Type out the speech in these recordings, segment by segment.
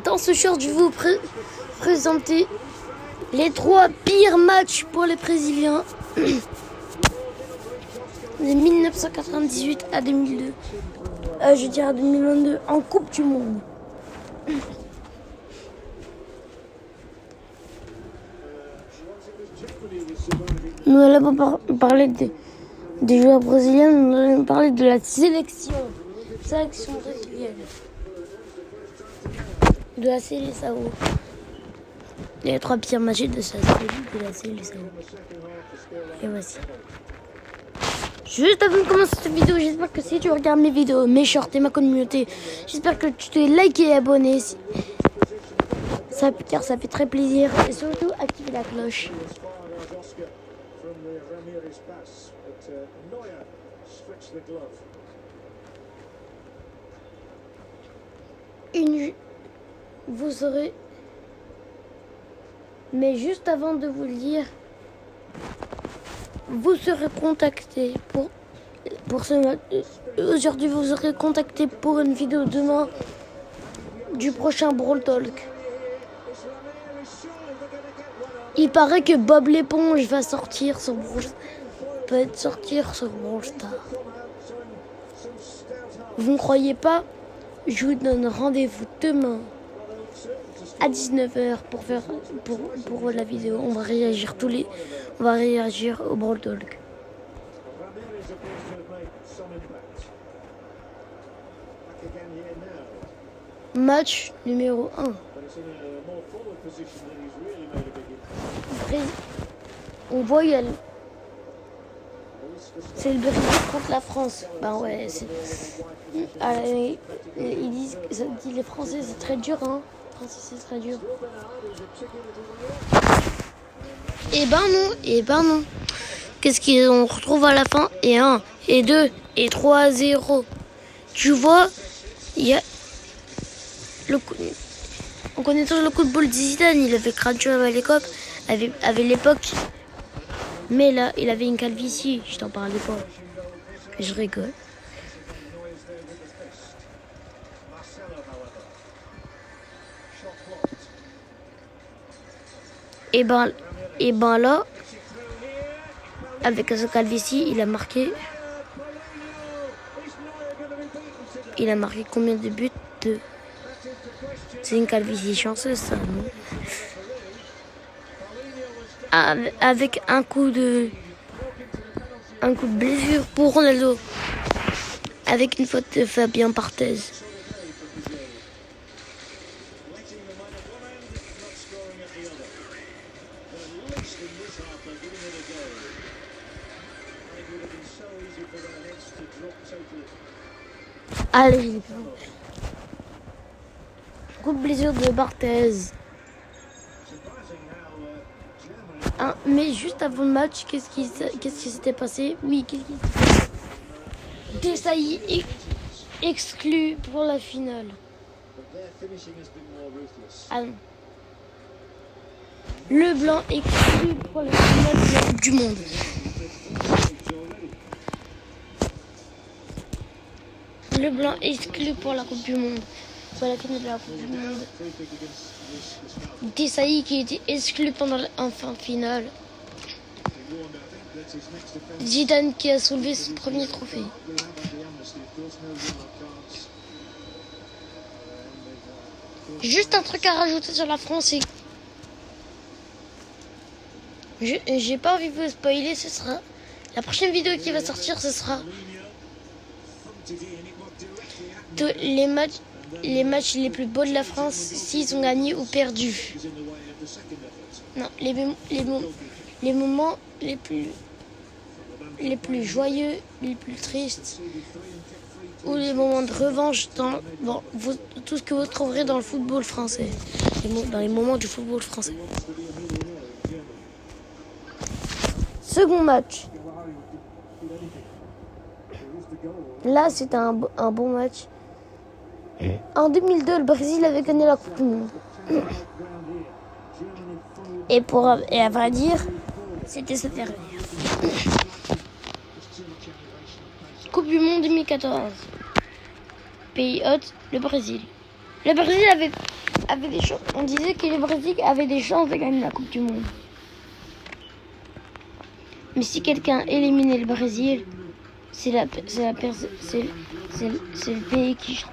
Dans ce short, je vais vous présenter les 3 pires matchs pour les Brésiliens de 1998 à 2002. Je dirais à 2022 en Coupe du Monde. Nous allons pas parler des joueurs brésiliens, nous allons parler de la sélection brésilienne. De la Seleção. Les 3 pires matchs de la Seleção. Et voici. Juste avant de commencer cette vidéo, j'espère que si tu regardes mes vidéos, mes shorts et ma communauté, j'espère que tu t'es liké et abonné. Car ça fait très plaisir. Et surtout, activer la cloche. Vous saurez. Mais juste avant de vous le dire, vous serez contacté pour ce match. Aujourd'hui, vous serez contacté pour une vidéo demain du prochain Brawl Talk. Il paraît que Bob l'éponge va sortir sur Brawl Stars. Vous ne croyez pas? Je vous donne rendez-vous demain à 19h pour la vidéo. On va réagir au Brawl Talk. Match numéro 1. On voit c'est le Brésil contre la France. Ben ouais, ils disent que les Français c'est très dur, hein. C'est très dur. Et ben non. Qu'est-ce qu'on retrouve à la fin? Et 1, et 2, et 3-0. Tu vois, il y a on connaît tous le coup de boule de Zidane. Il avait craqué avec l'époque. Mais là, il avait une calvitie. Je t'en parlais pas. Je rigole. Et ben là, avec sa calvitie, il a marqué combien de buts? C'est une calvitie chanceuse, ça, non? Avec un coup de blessure pour Ronaldo, avec une faute de Fabien Barthez. Allez, coup de blessure de Barthez. Mais juste avant le match, qu'est-ce qui s'était passé? Oui, qu'est-ce qui s'était passé? Desailly exclu pour la finale. Ah non. Leblanc exclu pour la finale de la Coupe du Monde. Leblanc exclu pour la Coupe du Monde. Pour la finale de la Coupe du Monde. Desailly qui était exclu pendant en fin finale. Zidane qui a soulevé son premier trophée. Juste un truc à rajouter sur la France, c'est j'ai pas envie de vous spoiler, ce sera la prochaine vidéo qui va sortir, ce sera les matchs les plus beaux de la France, s'ils ont gagné ou perdu. Non, les moments les plus joyeux, les plus tristes, ou les moments de revanche tout ce que vous trouverez dans le football français, dans les moments du football français. Second match. Là, c'était un bon match. En 2002, le Brésil avait gagné la Coupe du Monde. Et à vrai dire, c'était se faire rire. Coupe du Monde 2014. Pays hôte, le Brésil. Le Brésil avait des chances. On disait que le Brésil avait des chances de gagner la Coupe du Monde. Mais si quelqu'un éliminait le Brésil, c'est le pays qui change.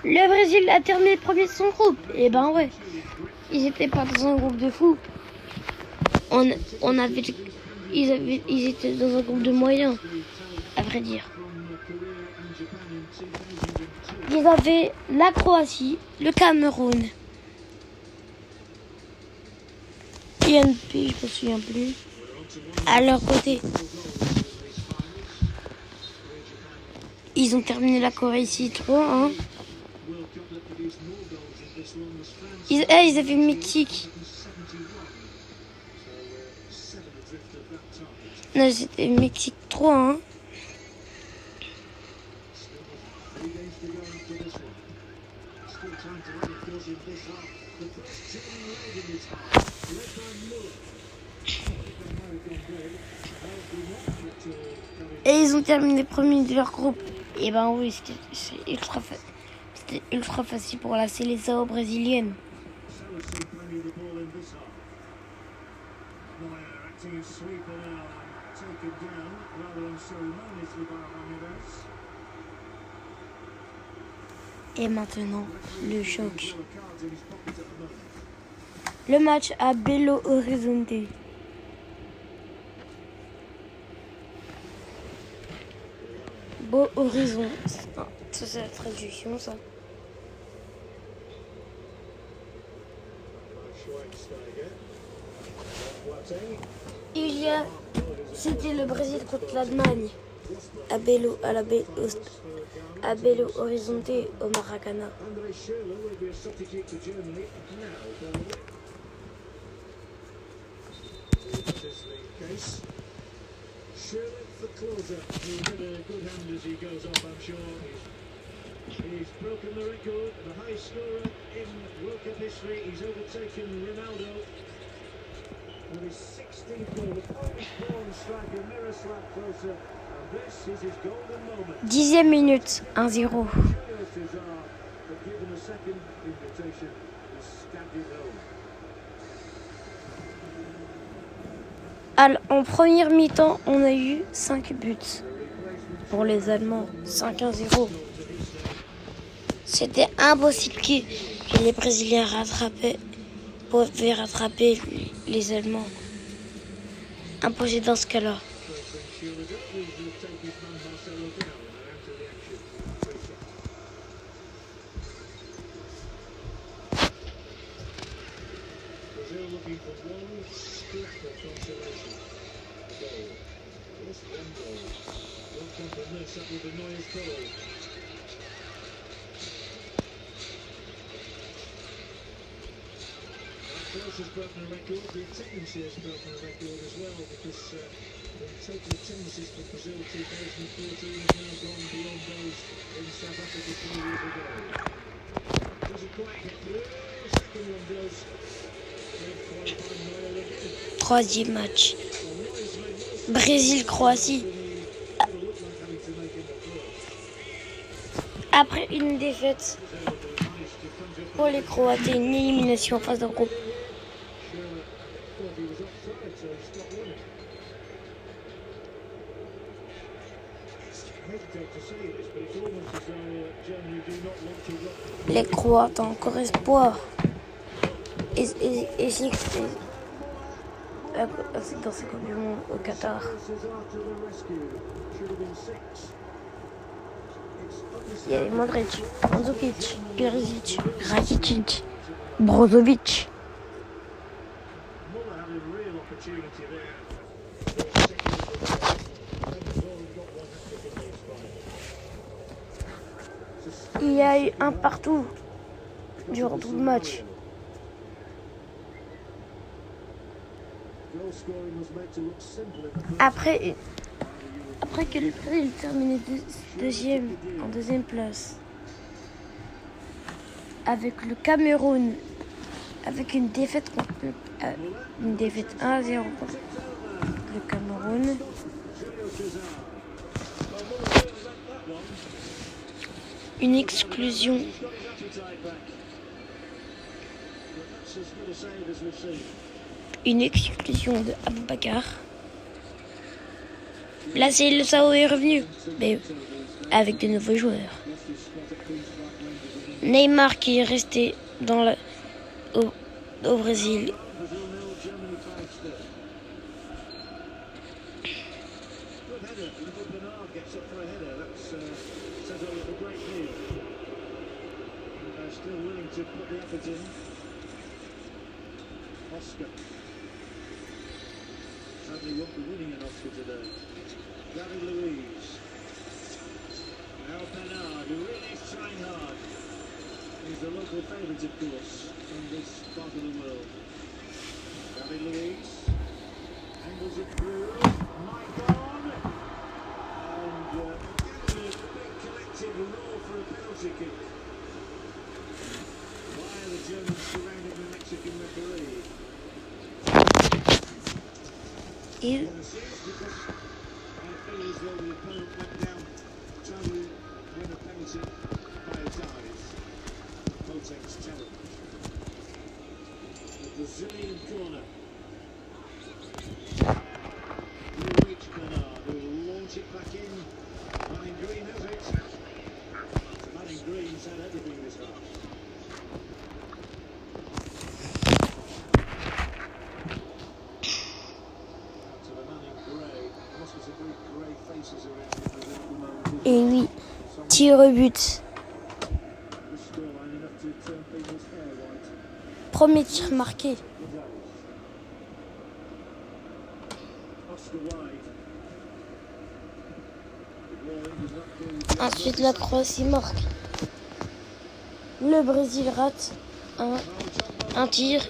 Le Brésil a terminé premier de son groupe. Et ben ouais, ils étaient pas dans un groupe de fous. Ils étaient dans un groupe de moyens, à vrai dire. Ils avaient la Croatie, le Cameroun, INP, je me souviens plus, à leur côté. Ils ont terminé la Croatie 3-1. Ils avaient le Mexique. Non, c'était le Mexique 3-1. Et ils ont terminé premier de leur groupe. Et ben oui, c'était ultra facile pour la sélection brésilienne. Et maintenant, le choc. Le match à Belo Horizonte. Beau horizon. Ça c'est la traduction, ça. C'était le Brésil contre l'Allemagne à Belo Horizonte au Maracana. The closer, who had a good hand as he goes off, I'm sure. He's broken the record, the high scorer in World Cup history. He's overtaken Ronaldo with his 16th goal. The Polish-born striker Miroslav Klose, and this is his golden moment. 10e minute, 1-0. Given a second invitation, he's stabbed it home. En première mi-temps, on a eu 5 buts pour les Allemands, 5-0. C'était impossible que les Brésiliens pouvaient rattraper les Allemands. Impossible dans ce cas-là. Has broken a record, the attendance has broken a record as well, because the total attendances for Brazil 2014 has now gone beyond those in South Africa 4 years ago. Doesn't quite get through, the second one does. Troisième match. Brésil-Croatie. Après une défaite pour les Croates et une élimination en phase de groupe. Les Croates ont encore espoir. Et c'est dans cette Coupe du Monde au Qatar. Il y a Modric, Mandzukic, Perisic, Rakitic, Brozovic. Il y a eu un partout durant tout le match. Après que le Brésil terminé en deuxième place, avec le Cameroun, avec une défaite 1-0 contre le Cameroun. Une exclusion. He's got his appetite back. But that's as good a save as we've seen. Une exclusion de Aboubakar. Là, c'est le Sao est revenu. Mais avec de nouveaux joueurs. Neymar qui est resté au Brésil. Brazil 0, Germany 5 still. Good header. Little Bernard gets up for a header. That says a great deal. And they're still willing to put the effort in. Oscar. Sadly won't be winning an Oscar today. David Luiz. Now Bernard, who really is trying hard. He's the local favourite, of course, in this part of the world. David Luiz angles it through. Maicon. And again, a big collective roar for a penalty kick. Why are the Germans surrounding the Mexican referee? Et Because I feel as though the opponent went down trying to win a penalty by a dive. Boateng's challenge. The Brazilian corner. You reach Bernard, who will launch it back in. Manning Green has it. Manning Green's had everything this half. To the Manning Grey. Must be some very grey faces around in Brazil at the moment. Et oui, tir au but. This scoreline enough to turn people's hair white. Premier tir marqué. Oscar wide. The ball is not going Ensuite, la Croatie marque. Le Brésil rate un tir.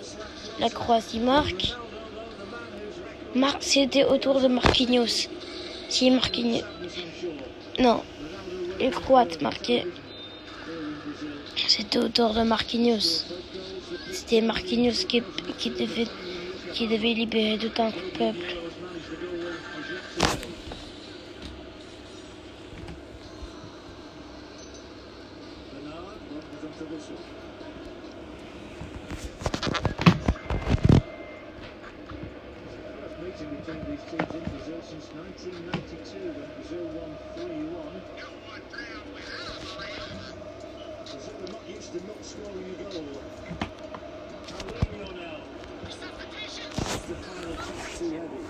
La Croatie marque. C'était au tour de Marquinhos. Si Marquinhos. Non, les Croates marquaient. C'était au tour de Marquinhos. C'était Marquinhos qui devait libérer tout un peuple. meeting between these teams in Brazil since 1992 when Brazil won 3-1. Brazil are not used to not scoring a goal. Paulinho now. The final touch too heavy.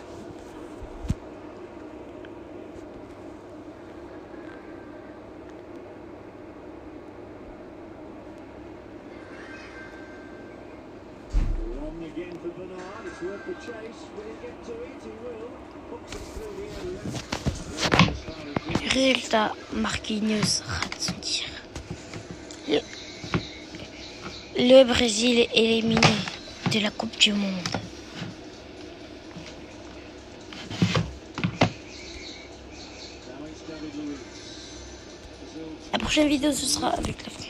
Long again for Bernard. It's worth the chase. Will he get to it? He will. Hooks it through the area. Résultat, Marquinhos rate son tir. Le Brésil est éliminé de la Coupe du Monde. La prochaine vidéo, ce sera avec la France.